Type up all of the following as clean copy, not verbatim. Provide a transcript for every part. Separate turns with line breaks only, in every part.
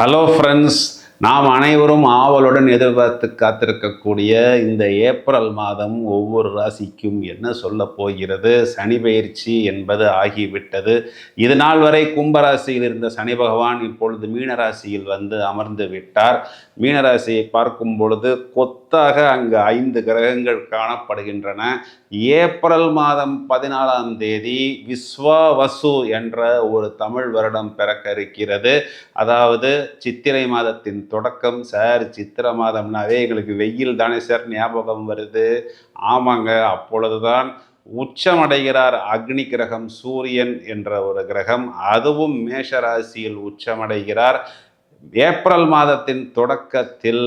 Hello friends, நாம் அனைவரும் ஆவலுடன் எதிர்பார்த்து காத்திருக்கக்கூடிய இந்த ஏப்ரல் மாதம் ஒவ்வொரு ராசிக்கும் என்ன சொல்ல போகிறது? சனி பெயர்ச்சி என்பது ஆகிவிட்டது. இது நாள் வரை கும்பராசியில் இருந்த சனி பகவான் இப்பொழுது மீனராசியில் வந்து அமர்ந்து விட்டார். மீனராசியை பார்க்கும் பொழுது கொத்தாக அங்கு 5 கிரகங்கள் காணப்படுகின்றன. ஏப்ரல் மாதம் 14ஆம் தேதி விஸ்வாவசு என்ற ஒரு தமிழ் வருடம் பிறக்க இருக்கிறது. அதாவது சித்திரை மாதத்தின் தொடக்கம். சார், சித்திரை மாதம்னாவே எங்களுக்கு வெயில் தானே சார் ஞாபகம் வருது? ஆமாங்க, அப்பொழுதுதான் உச்சமடைகிறார் அக்னி கிரகம் சூரியன் என்ற ஒரு கிரகம். அதுவும் மேஷராசியில் உச்சமடைகிறார். ஏப்ரல் மாதத்தின் தொடக்கத்தில்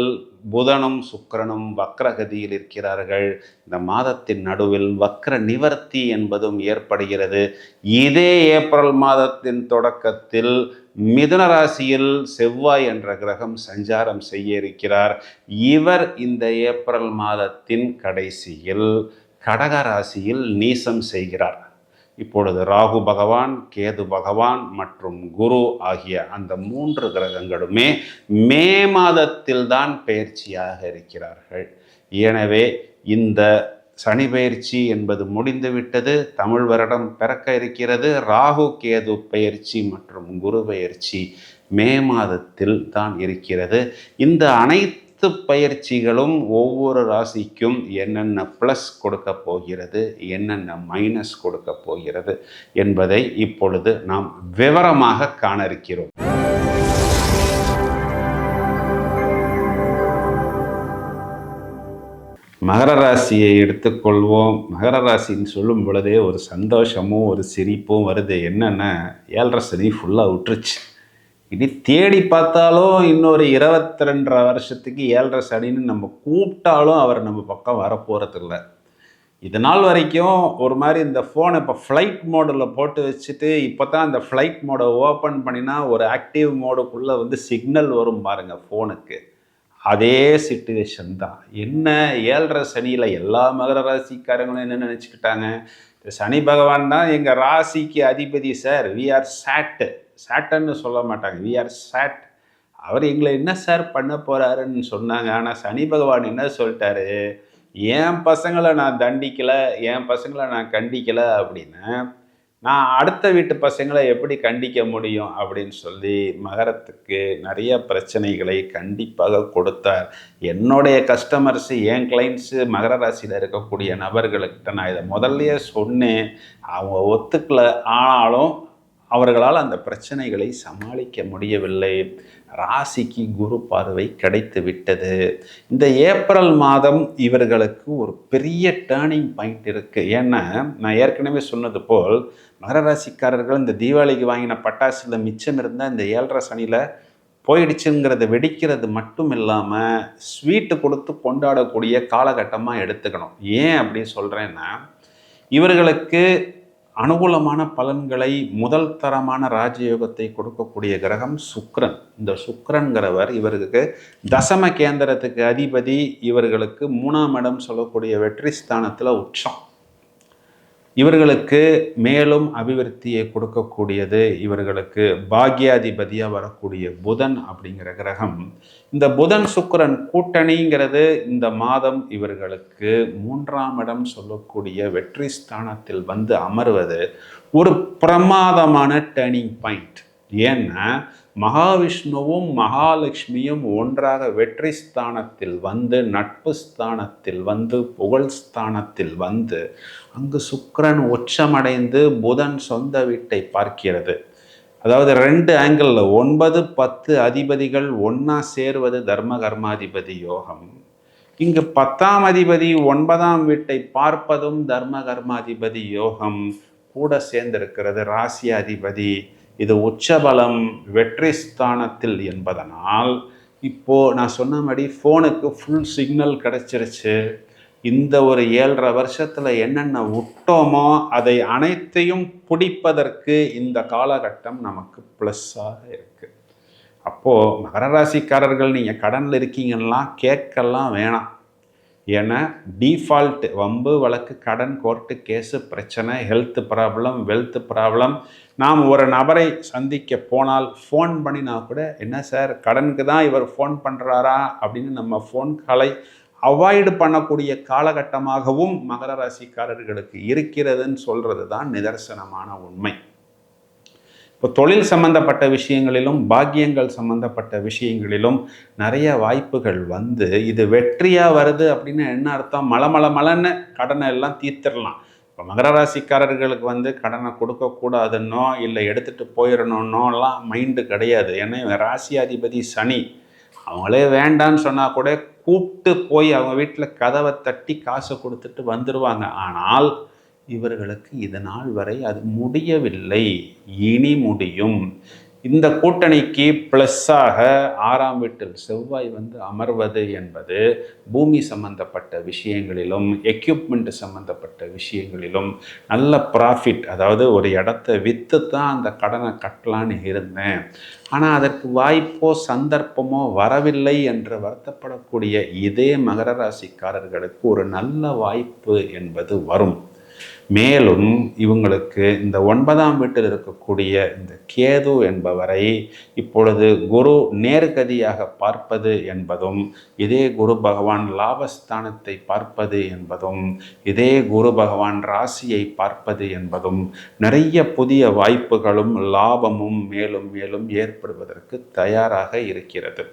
புதனும் சுக்கிரனும் வக்ரகதியில் இருக்கிறார்கள். இந்த மாதத்தின் நடுவில் வக்ர நிவர்த்தி என்பதும் ஏற்படுகிறது. இதே ஏப்ரல் மாதத்தின் தொடக்கத்தில் மிதுன ராசியில் செவ்வாய் என்ற கிரகம் சஞ்சாரம் செய்ய இருக்கிறார். இவர் இந்த ஏப்ரல் மாதத்தின் கடைசியில் கடக ராசியில் நீசம் செய்கிறார். இப்பொழுது ராகு பகவான், கேது பகவான் மற்றும் குரு ஆகிய அந்த 3 கிரகங்களுமே மே மாதத்தில் தான் பெயர்ச்சியாக இருக்கிறார்கள். எனவே இந்த சனி பெயர்ச்சி என்பது முடிந்துவிட்டது. தமிழ் வருடம் பிறக்க இருக்கிறது. ராகு கேது பெயர்ச்சி மற்றும் குரு பெயர்ச்சி மே மாதத்தில் தான் இருக்கிறது. இந்த அனைத்து பயிற்சிகளும் ஒவ்வொரு ராசிக்கும் என்னென்ன ப்ளஸ் கொடுக்க போகிறது, என்னென்ன மைனஸ் கொடுக்க போகிறது என்பதை இப்பொழுது நாம் விவரமாக காண இருக்கிறோம். மகர ராசியை எடுத்துக்கொள்வோம். மகர ராசின்னு சொல்லும் பொழுதே ஒரு சந்தோஷமும் ஒரு சிரிப்பும் வருது. என்னென்னா, 7.5 சனி ஃபுல்லாக விட்டுருச்சு. இனி தேடி பார்த்தாலும் இன்னொரு 22 வருஷத்துக்கு 7.5 சனின்னு நம்ம கூப்பிட்டாலும் அவர் நம்ம பக்கம் வரப்போகிறதில்ல. இது நாள் வரைக்கும் ஒரு மாதிரி இந்த ஃபோனை இப்போ ஃப்ளைட் மோடில் போட்டு வச்சுட்டு இப்போ தான் அந்த ஃப்ளைட் மோடை ஓப்பன் பண்ணினா ஒரு ஆக்டிவ் மோடுக்குள்ளே வந்து சிக்னல் வரும் பாருங்கள் ஃபோனுக்கு. அதே சிச்சுவேஷன் தான். என்ன 7.5 சனியில் எல்லா மகர ராசிக்காரங்களும் என்ன நினச்சிக்கிட்டாங்க, சனி பகவான் தான் எங்கள் ராசிக்கு அதிபதி சார், வி ஆர் சாட்டன்னு சொல்ல மாட்டாங்க, வி ஆர் சாட். அவர் எங்களை என்ன சார் பண்ண போகிறாருன்னு சொன்னாங்க. ஆனால் சனி பகவான் என்ன சொல்லிட்டாரு, என் பசங்களை நான் தண்டிக்கலை, என் பசங்களை நான் கண்டிக்கலை அப்படின்னு நான் அடுத்த வீட்டு பசங்களை எப்படி கண்டிக்க முடியும் அப்படின்னு சொல்லி மகரத்துக்கு நிறைய பிரச்சனைகளை கண்டிப்பாக கொடுத்தார். என்னுடைய கஸ்டமர்ஸு, என் கிளைண்ட்ஸு மகர ராசியில் இருக்கக்கூடிய நபர்களுக்கிட்ட நான் இதை முதல்லையே சொன்னேன். அவங்க ஒத்துக்கலை. ஆனாலும் அவர்களால் அந்த பிரச்சனைகளை சமாளிக்க முடியவில்லை. ராசிக்கு குரு பார்வை கிடைத்து விட்டது. இந்த ஏப்ரல் மாதம் இவர்களுக்கு ஒரு பெரிய டேர்னிங் பாயிண்ட் இருக்குது. ஏன்னா, நான் ஏற்கனவே சொன்னது போல் மகர ராசிக்காரர்கள் இந்த தீபாவளிக்கு வாங்கின பட்டாசில் மிச்சம் இருந்தால் இந்த 7.5 சனியில் போயிடுச்சுங்கிறத வெடிக்கிறது மட்டும் இல்லாமல் ஸ்வீட்டு கொடுத்து கொண்டாடக்கூடிய காலகட்டமாக எடுத்துக்கணும். ஏன் அப்படி சொல்கிறேன்னா, இவர்களுக்கு அனுகூலமான பலன்களை, முதல் தரமான ராஜயோகத்தை கொடுக்கக்கூடிய கிரகம் சுக்கிரன். இந்த சுக்கிரன்கிறவர் இவருக்கு தசம கேந்திரத்துக்கு அதிபதி. இவர்களுக்கு 3ஆம் இடம் சொல்லக்கூடிய வெற்றி ஸ்தானத்தில் உச்சம். இவர்களுக்கு மேலும் அபிவிருத்தியை கொடுக்கக்கூடியது. இவர்களுக்கு பாக்யாதிபதியாக வரக்கூடிய புதன் அப்படிங்கிற கிரகம். இந்த புதன் சுக்கிரன் கூட்டணிங்கிறது இந்த மாதம் இவர்களுக்கு 3ஆம் இடம் சொல்லக்கூடிய வெற்றி ஸ்தானத்தில் வந்து அமர்வது ஒரு பிரமாதமான டேர்னிங் பாயிண்ட். ஏன்னா, மகாவிஷ்ணுவும் மகாலட்சுமியும் ஒன்றாக வெற்றி ஸ்தானத்தில் வந்து, நட்பு ஸ்தானத்தில் வந்து, புகழ் ஸ்தானத்தில் வந்து, அங்கு சுக்கிரன் உச்சமடைந்து புதன் சொந்த வீட்டை பார்க்கிறது. அதாவது 2 ஆங்கிளில் 9, 10 அதிபதிகள் ஒன்றா சேர்வது தர்ம கர்மாதிபதி யோகம். இங்கு 10ஆம் அதிபதி 9ஆம் வீட்டை பார்ப்பதும் தர்ம கர்மாதிபதி யோகம் கூட சேர்ந்திருக்கிறது. ராசி அதிபதி இது உச்சபலம் வெற்றி ஸ்தானத்தில் என்பதனால் இப்போது நான் சொன்னபடி ஃபோனுக்கு ஃபுல் சிக்னல் கிடச்சிருச்சு. இந்த ஒரு 7.5 வருஷத்தில் என்னென்ன விட்டோமோ அதை அனைத்தையும் பிடிப்பதற்கு இந்த காலகட்டம் நமக்கு ப்ளஸ்ஸாக இருக்குது. அப்போது மகர ராசிக்காரர்கள், நீங்கள் கடனில் இருக்கீங்கன்னா கேட்கலாம் வேணாம். ஏன்னா டிஃபால்ட் வம்பு வழக்கு கடன் கோர்ட்டு கேஸு பிரச்சனை ஹெல்த் ப்ராப்ளம் வெல்த் ப்ராப்ளம் நாம் ஒரு நபரை சந்திக்க போனால் ஃபோன் பண்ணினா கூட என்ன சார் கடனுக்கு தான் இவர் ஃபோன் பண்ணுறாரா அப்படின்னு நம்ம ஃபோன் காலை அவாய்டு பண்ணக்கூடிய காலகட்டமாகவும் மகர ராசிக்காரர்களுக்கு இருக்கிறதுன்னு சொல்கிறது தான் நிதர்சனமான உண்மை. இப்போ தொழில் சம்பந்தப்பட்ட விஷயங்களிலும் பாக்கியங்கள் சம்பந்தப்பட்ட விஷயங்களிலும் நிறைய வாய்ப்புகள் வந்து இது வெற்றியாக வருது அப்படின்னு என்ன அர்த்தம்? மலன்னு கடனை எல்லாம் தீர்த்திடலாம். இப்போ மகர ராசிக்காரர்களுக்கு வந்து கடனை கொடுக்கக்கூடாதுன்னோ இல்லை எடுத்துகிட்டு போயிடணுன்னோலாம் மைண்டு கிடையாது. ஏன்னா ராசியாதிபதி சனி, அவங்களே வேண்டான்னு சொன்னால் கூட கூப்பிட்டு போய் அவங்க வீட்டில் கதவை தட்டி காசை கொடுத்துட்டு வந்துடுவாங்க. ஆனால் இவர்களுக்கு இது நாள் வரை அது முடியவில்லை, இனி முடியும். இந்த கூட்டணிக்கு ப்ளஸ்ஸாக 6ஆம் வீட்டில் செவ்வாய் வந்து அமர்வது என்பது பூமி சம்பந்தப்பட்ட விஷயங்களிலும் எக்யூப்மெண்ட் சம்பந்தப்பட்ட விஷயங்களிலும் நல்ல ப்ராஃபிட், அதாவது ஒரு இடத்த விற்று தான் அந்த கடனை கட்டலான்னு இருந்தேன், ஆனால் அதற்கு வாய்ப்போ சந்தர்ப்பமோ வரவில்லை என்று வருத்தப்படக்கூடிய இதே மகர ராசிக்காரர்களுக்கு ஒரு நல்ல வாய்ப்பு என்பது வரும். மேலும் இவங்களுக்கு இந்த 9ஆம் வீட்டில் இருக்கக்கூடிய இந்த கேது என்பவரை இப்பொழுது குரு நேர்கதியாக பார்ப்பது என்பதும், இதே குரு பகவான் லாபஸ்தானத்தை பார்ப்பது என்பதும், இதே குரு பகவான் ராசியை பார்ப்பது என்பதும் நிறைய புதிய வாய்ப்புகளும் லாபமும் மேலும் மேலும் ஏற்படுவதற்கு தயாராக இருக்கிறது.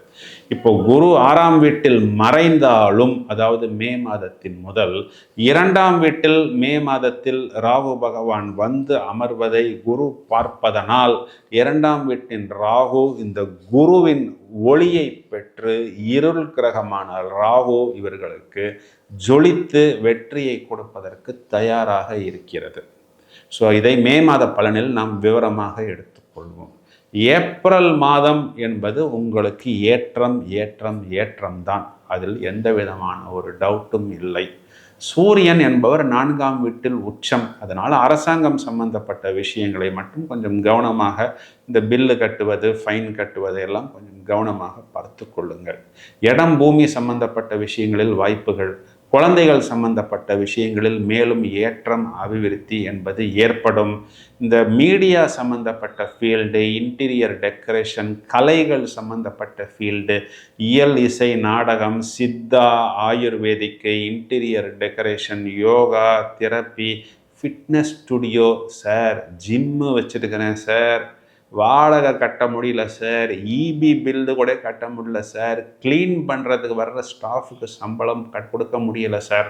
இப்போ குரு 6ஆம் வீட்டில் மறைந்தாலும், அதாவது மே மாதத்தின் முதல் 2ஆம் வீட்டில் மே மாதத்தில் ராகு பகவான் வந்து அமர்வதை குரு பார்ப்பதனால் 2ஆம் வீட்டின் ராகு இந்த குருவின் ஒளியை பெற்று இருள் கிரகமான ராகு இவர்களுக்கு ஜொலித்து வெற்றியை கொடுப்பதற்கு தயாராக இருக்கிறது. ஸோ இதை மே மாத பலனில் நாம் விவரமாக எடுத்துக்கொள்வோம். ஏப்ரல் மாதம் என்பது உங்களுக்கு ஏற்றம் தான், அதில் எந்த விதமான ஒரு டவுட்டும் இல்லை. சூரியன் என்பவர் 4ஆம் வீட்டில் உச்சம், அதனால் அரசாங்கம் சம்பந்தப்பட்ட விஷயங்களை மட்டும் கொஞ்சம் கவனமாக, இந்த பில்லு கட்டுவது ஃபைன் கட்டுவது எல்லாம் கொஞ்சம் கவனமாக பார்த்து கொள்ளுங்கள். இடம் பூமி சம்பந்தப்பட்ட விஷயங்களில் வாய்ப்புகள், குழந்தைகள் சம்பந்தப்பட்ட விஷயங்களில் மேலும் ஏற்றம் அபிவிருத்தி என்பது ஏற்படும். இந்த மீடியா சம்பந்தப்பட்ட ஃபீல்டு, இன்டீரியர் டெக்கரேஷன், கலைகள் சம்பந்தப்பட்ட ஃபீல்டு, இயல் இசை நாடகம், சித்தா, ஆயுர்வேதிக்கு, interior decoration, yoga, therapy, fitness studio, sir gym வச்சுருக்கிறேன் சார், வாடகை கட்ட முடியல சார், இபி பில்லு கூட கட்ட முடியல சார், க்ளீன் பண்ணுறதுக்கு வர்ற ஸ்டாஃபுக்கு சம்பளம் கொடுக்க முடியல சார்,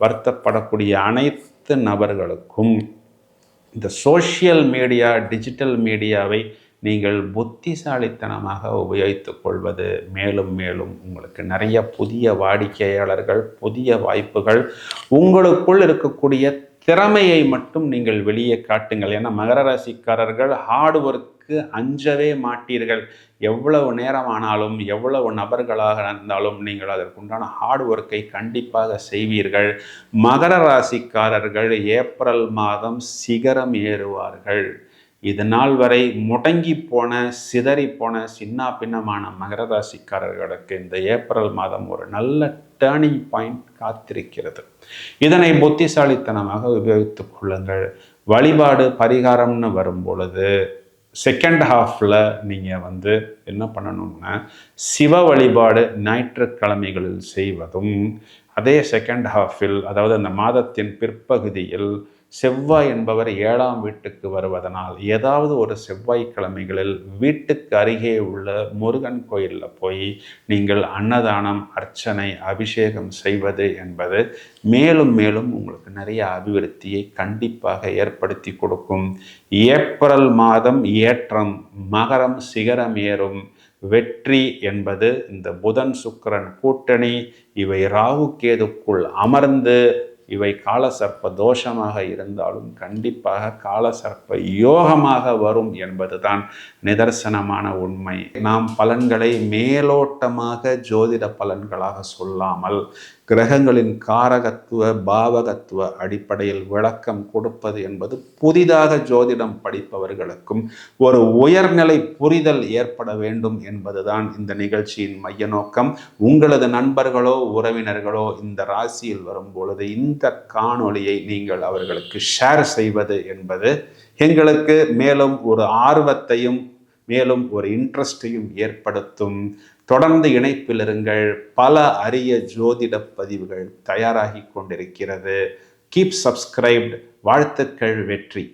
வருத்தப்படக்கூடிய அனைத்து நபர்களுக்கும் இந்த சோஷியல் மீடியா, டிஜிட்டல் மீடியாவை நீங்கள் புத்திசாலித்தனமாக உபயோகித்து கொள்வது மேலும் மேலும் உங்களுக்கு நிறைய புதிய வாடிக்கையாளர்கள், புதிய வாய்ப்புகள், உங்களுக்குள் இருக்கக்கூடிய திறமையை மட்டும் நீங்கள் வெளியே காட்டுங்கள். ஏன்னா மகர ராசிக்காரர்கள் ஹார்ட் ஒர்க்கு அஞ்சவே மாட்டீர்கள். எவ்வளவு நேரமானாலும் எவ்வளவு நபர்களாக இருந்தாலும் நீங்கள் அதற்குண்டான ஹார்ட் ஒர்க்கை கண்டிப்பாக செய்வீர்கள். மகர ராசிக்காரர்கள் ஏப்ரல் மாதம் சிகரம் ஏறுவார்கள். இது நாள் வரை முடங்கி போன, சிதறி போன, சின்ன பின்னமான மகர ராசிக்காரர்களுக்கு இந்த ஏப்ரல் மாதம் ஒரு நல்ல டேர்னிங் பாயிண்ட் காத்திருக்கிறது. இதனை புத்திசாலித்தனமாக உபயோகித்துக் கொள்ளுங்கள். வழிபாடு பரிகாரம்னு வரும் பொழுது செகண்ட் ஹாஃபில் நீங்கள் வந்து என்ன பண்ணணும்னா, சிவ வழிபாடு ஞாயிற்றுக்கிழமைகளில் செய்வதும், அதே செகண்ட் ஹாஃபில், அதாவது அந்த மாதத்தின் பிற்பகுதியில் செவ்வாய் என்பவர் 7ஆம் வீட்டுக்கு வருவதனால் ஏதாவது ஒரு செவ்வாய்க்கிழமைகளில் வீட்டுக்கு அருகே உள்ள முருகன் கோயிலில் போய் நீங்கள் அன்னதானம், அர்ச்சனை, அபிஷேகம் செய்வது என்பது மேலும் மேலும் உங்களுக்கு நிறைய அபிவிருத்தியை கண்டிப்பாக ஏற்படுத்தி கொடுக்கும். ஏப்ரல் மாதம் ஏற்றம், மகரம் சிகரம் ஏறும், வெற்றி என்பது இந்த புதன் சுக்கிரன் கூட்டணி, இவை ராகு கேதுக்குள் அமர்ந்து, இவை காலசர்ப்ப தோஷமாக இருந்தாலும் கண்டிப்பாக காலசர்ப்ப யோகமாக வரும் என்பதுதான் நிதர்சனமான உண்மை. நாம் பலன்களை மேலோட்டமாக ஜோதிட பலன்களாக சொல்லாமல் கிரகங்களின் காரகத்துவ பாவகத்துவ அடிப்படையில் விளக்கம் கொடுப்பது என்பது புதிதாக ஜோதிடம் படிப்பவர்களுக்கும் ஒரு உயர்நிலை புரிதல் ஏற்பட வேண்டும் என்பதுதான் இந்த நிகழ்ச்சியின் மைய நோக்கம். உங்களது நண்பர்களோ உறவினர்களோ இந்த ராசியில் வரும் பொழுது இந்த காணொளியை நீங்கள் அவர்களுக்கு ஷேர் செய்வது என்பது எங்களுக்கு மேலும் ஒரு ஆர்வத்தையும் மேலும் ஒரு இன்ட்ரெஸ்டையும் ஏற்படுத்தும். தொடர்ந்து இணைப்பில் இருங்கள். பல அரிய ஜோதிட பதிவுகள் தயாராகி கொண்டிருக்கிறது. Keep subscribed. வாழ்த்துக்கள். வெற்றி.